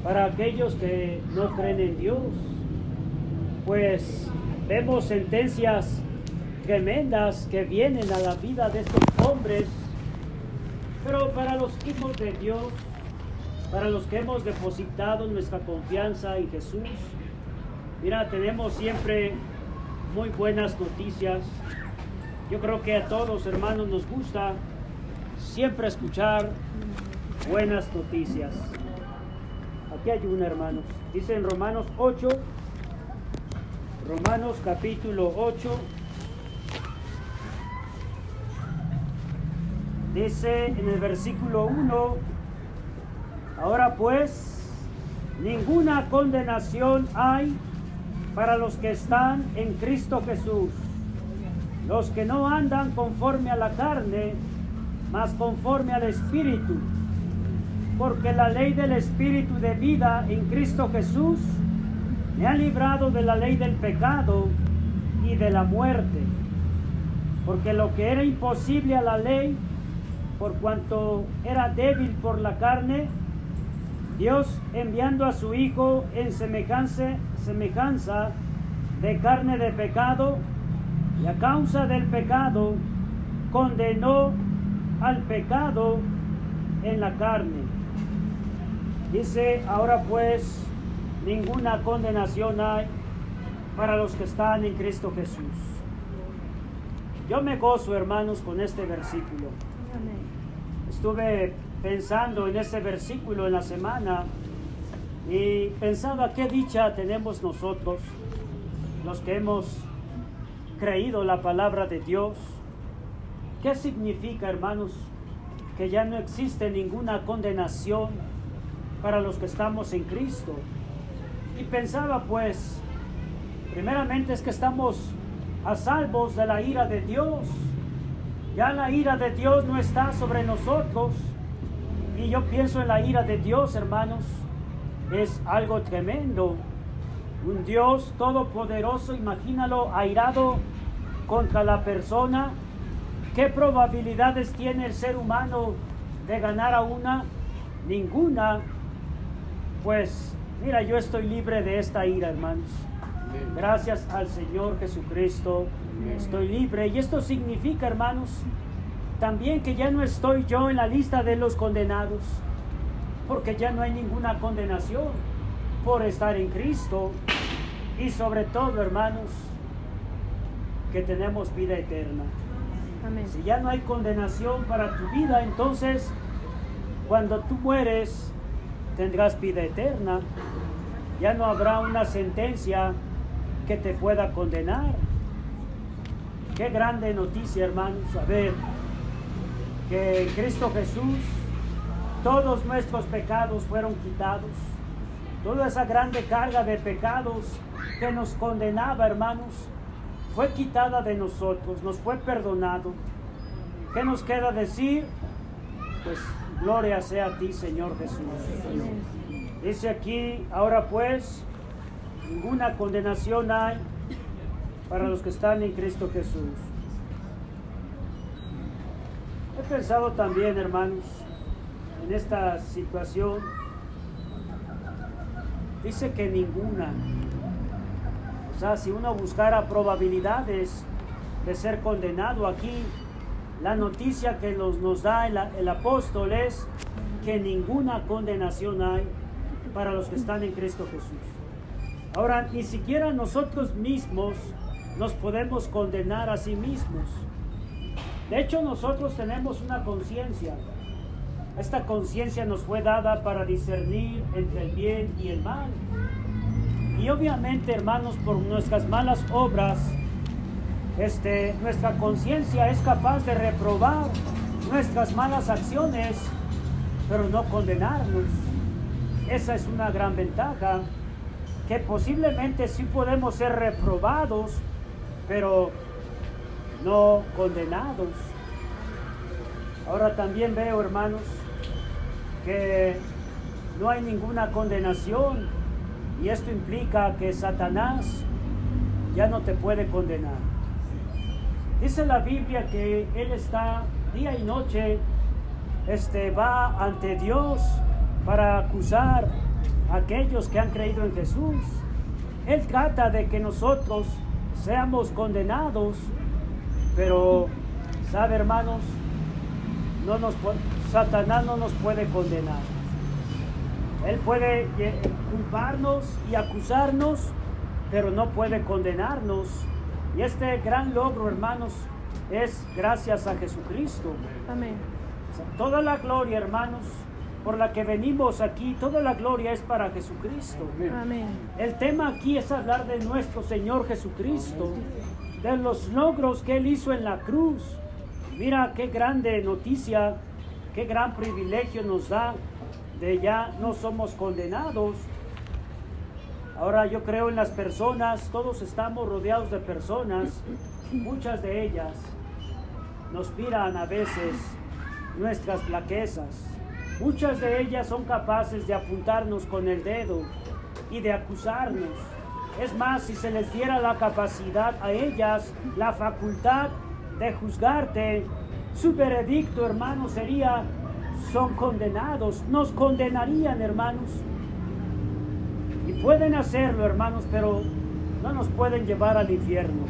para aquellos que no creen en Dios. Pues vemos sentencias tremendas que vienen a la vida de estos hombres, pero para los hijos de Dios, para los que hemos depositado nuestra confianza en Jesús, mira, tenemos siempre muy buenas noticias. Yo creo que a todos, hermanos, nos gusta siempre escuchar buenas noticias. Aquí hay una, hermanos. Dice en Romanos 8, Romanos capítulo 8, dice en el versículo 1, ahora pues, ninguna condenación hay para los que están en Cristo Jesús, los que no andan conforme a la carne, mas conforme al Espíritu, porque la ley del Espíritu de vida en Cristo Jesús me ha librado de la ley del pecado y de la muerte, porque lo que era imposible a la ley, por cuanto era débil por la carne, Dios, enviando a su Hijo en semejanza de carne de pecado, y a causa del pecado, condenó al pecado en la carne. Dice, ahora pues, ninguna condenación hay para los que están en Cristo Jesús. Yo me gozo, hermanos, con este versículo. Estuve pensando en este versículo en la semana y pensaba qué dicha tenemos nosotros, los que hemos creído la palabra de Dios. ¿Qué significa, hermanos, que ya no existe ninguna condenación para los que estamos en Cristo? Y pensaba, pues, primeramente es que estamos a salvos de la ira de Dios. Ya la ira de Dios no está sobre nosotros. Y yo pienso en la ira de Dios, hermanos, es algo tremendo. Un Dios todopoderoso, imagínalo, airado contra la persona. ¿Qué probabilidades tiene el ser humano de ganar a una? Ninguna. Pues, mira, yo estoy libre de esta ira, hermanos. Gracias al Señor Jesucristo, estoy libre. Y esto significa, hermanos, también que ya no estoy yo en la lista de los condenados, porque ya no hay ninguna condenación por estar en Cristo. Y sobre todo, hermanos, que tenemos vida eterna. Amén. Si ya no hay condenación para tu vida, entonces cuando tú mueres tendrás vida eterna. Ya no habrá una sentencia que te pueda condenar. Qué grande noticia, hermanos, saber que en Cristo Jesús todos nuestros pecados fueron quitados. Toda esa grande carga de pecados que nos condenaba, hermanos, fue quitada de nosotros, nos fue perdonado. ¿Qué nos queda decir? Pues gloria sea a ti, Señor Jesús. Dice aquí, ahora pues, ninguna condenación hay para los que están en Cristo Jesús. He pensado también, hermanos, en esta situación. Dice que ninguna. O sea, si uno buscara probabilidades de ser condenado aquí, la noticia que nos da el apóstol es que ninguna condenación hay para los que están en Cristo Jesús. Ahora, ni siquiera nosotros mismos nos podemos condenar a sí mismos. De hecho, nosotros tenemos una conciencia. Esta conciencia nos fue dada para discernir entre el bien y el mal. Y obviamente, hermanos, por nuestras malas obras, nuestra conciencia es capaz de reprobar nuestras malas acciones, pero no condenarnos. Esa es una gran ventaja, que posiblemente sí podemos ser reprobados, pero no condenados. Ahora también veo, hermanos, que no hay ninguna condenación, y esto implica que Satanás ya no te puede condenar. Dice la Biblia que él está día y noche, va ante Dios para acusar aquellos que han creído en Jesús. Él trata de que nosotros seamos condenados, pero, ¿sabe, hermanos? Satanás no nos puede condenar. Él puede culparnos y acusarnos, pero no puede condenarnos. Y este gran logro, hermanos, es gracias a Jesucristo. Amén. Toda la gloria, hermanos, por la que venimos aquí, toda la gloria es para Jesucristo. Amén. El tema aquí es hablar de nuestro Señor Jesucristo, de los logros que Él hizo en la cruz. Mira qué grande noticia, qué gran privilegio nos da de ya no somos condenados. Ahora yo creo en las personas, todos estamos rodeados de personas, muchas de ellas nos miran a veces nuestras flaquezas. Muchas de ellas son capaces de apuntarnos con el dedo y de acusarnos. Es más, si se les diera la capacidad a ellas, la facultad de juzgarte, su veredicto, hermanos, sería: son condenados, nos condenarían, hermanos. Y pueden hacerlo, hermanos, pero no nos pueden llevar al infierno.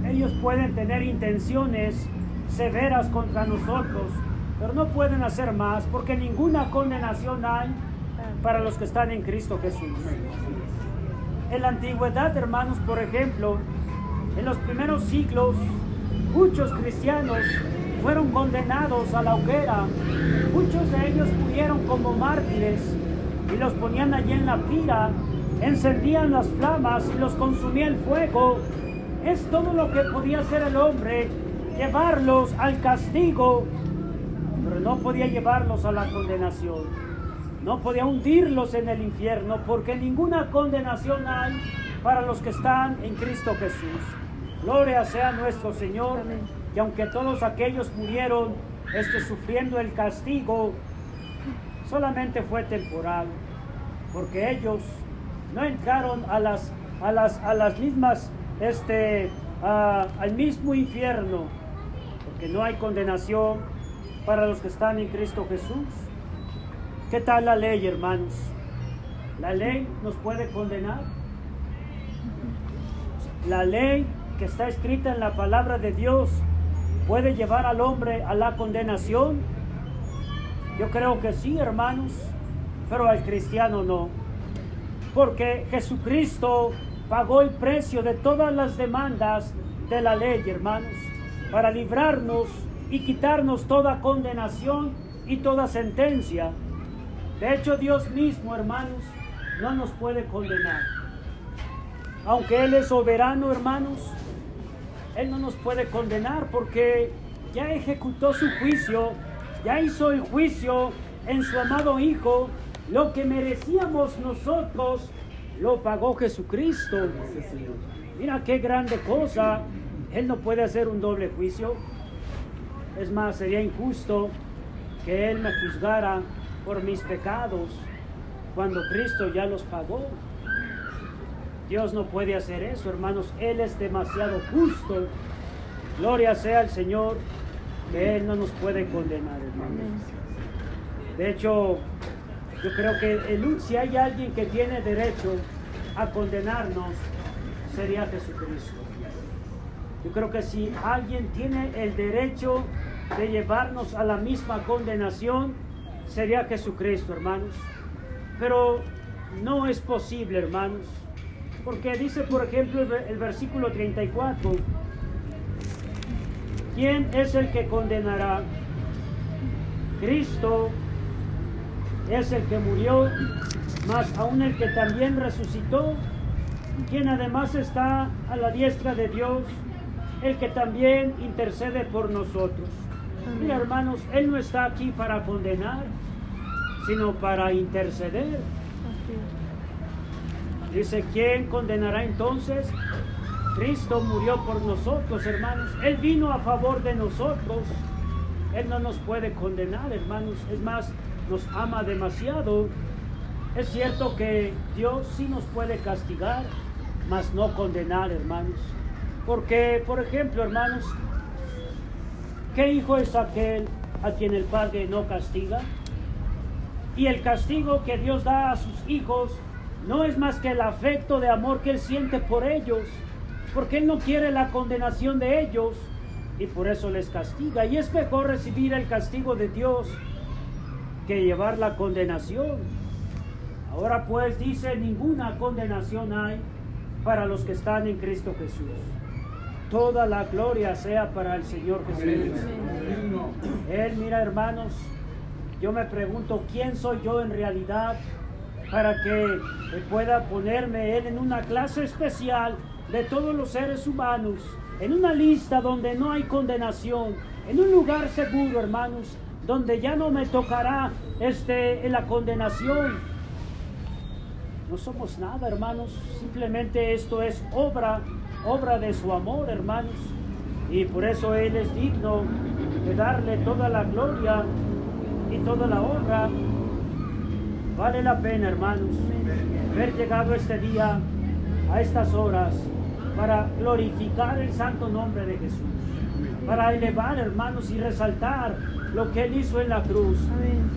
Ellos pueden tener intenciones severas contra nosotros, pero no pueden hacer más, porque ninguna condenación hay para los que están en Cristo Jesús. En la antigüedad, hermanos, por ejemplo, en los primeros siglos, muchos cristianos fueron condenados a la hoguera. Muchos de ellos murieron como mártires y los ponían allí en la pira, encendían las flamas y los consumía el fuego. Es todo lo que podía hacer el hombre, llevarlos al castigo, pero no podía llevarlos a la condenación. No podía hundirlos en el infierno, porque ninguna condenación hay para los que están en Cristo Jesús. Gloria sea nuestro Señor, que aunque todos aquellos murieron sufriendo el castigo, solamente fue temporal, porque ellos no entraron a las mismas, al mismo infierno, porque no hay condenación para los que están en Cristo Jesús. ¿Qué tal la ley, hermanos? ¿La ley nos puede condenar? La ley que está escrita en la palabra de Dios puede llevar al hombre a la condenación. Yo creo que sí, hermanos, pero al cristiano no, porque Jesucristo pagó el precio de todas las demandas de la ley, hermanos, para librarnos y quitarnos toda condenación y toda sentencia. De hecho, Dios mismo, hermanos, no nos puede condenar. Aunque Él es soberano, hermanos, Él no nos puede condenar, porque ya ejecutó su juicio, ya hizo el juicio en su amado Hijo. Lo que merecíamos nosotros lo pagó Jesucristo. Mira qué grande cosa. Él no puede hacer un doble juicio. Es más, sería injusto que Él me juzgara por mis pecados cuando Cristo ya los pagó. Dios no puede hacer eso, hermanos. Él es demasiado justo. Gloria sea al Señor, que Él no nos puede condenar, hermanos. De hecho, yo creo que si hay alguien que tiene derecho a condenarnos, sería Jesucristo. Yo creo que si alguien tiene el derecho de llevarnos a la misma condenación, sería Jesucristo, hermanos. Pero no es posible, hermanos, porque dice, por ejemplo, el versículo 34, ¿quién es el que condenará? Cristo es el que murió, mas aún el que también resucitó, quien además está a la diestra de Dios, el que también intercede por nosotros. Mira, hermanos, Él no está aquí para condenar, sino para interceder. Dice, ¿quién condenará entonces? Cristo murió por nosotros, hermanos. Él vino a favor de nosotros. Él no nos puede condenar, hermanos. Es más, nos ama demasiado. Es cierto que Dios sí nos puede castigar, mas no condenar, hermanos. Porque, por ejemplo, hermanos, ¿qué hijo es aquel a quien el Padre no castiga? Y el castigo que Dios da a sus hijos no es más que el afecto de amor que Él siente por ellos, porque Él no quiere la condenación de ellos y por eso les castiga. Y es mejor recibir el castigo de Dios que llevar la condenación. Ahora pues dice, ninguna condenación hay para los que están en Cristo Jesús. Toda la gloria sea para el Señor Jesús. Él, mira hermanos, yo me pregunto, ¿quién soy yo en realidad para que pueda ponerme Él en una clase especial de todos los seres humanos, en una lista donde no hay condenación, en un lugar seguro, hermanos, donde ya no me tocará en la condenación? No somos nada, hermanos, simplemente esto es obra de su amor, hermanos, y por eso Él es digno de darle toda la gloria y toda la honra. Vale la pena, hermanos, haber llegado este día a estas horas para glorificar el santo nombre de Jesús, para elevar, hermanos, y resaltar lo que Él hizo en la cruz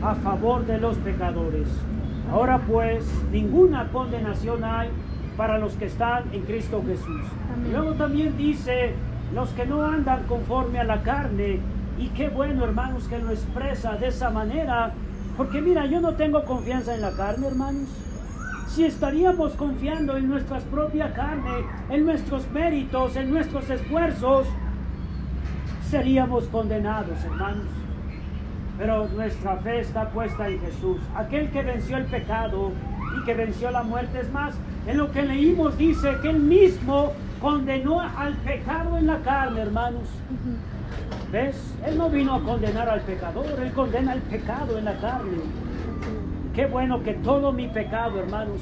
a favor de los pecadores. Ahora pues, ninguna condenación hay para los que están en Cristo Jesús. Y luego también dice, los que no andan conforme a la carne. Y qué bueno, hermanos, que lo expresa de esa manera, porque mira, yo no tengo confianza en la carne, hermanos. Si estaríamos confiando en nuestra propia carne, en nuestros méritos, en nuestros esfuerzos, seríamos condenados, hermanos. Pero nuestra fe está puesta en Jesús, aquel que venció el pecado y que venció la muerte. Es más, en lo que leímos dice que Él mismo condenó al pecado en la carne, hermanos. ¿Ves? Él no vino a condenar al pecador, Él condena el pecado en la carne. Qué bueno que todo mi pecado, hermanos,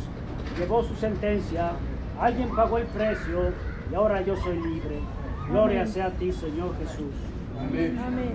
llevó su sentencia. Alguien pagó el precio y ahora yo soy libre. Gloria sea a ti, Señor Jesús. Amén. Amén.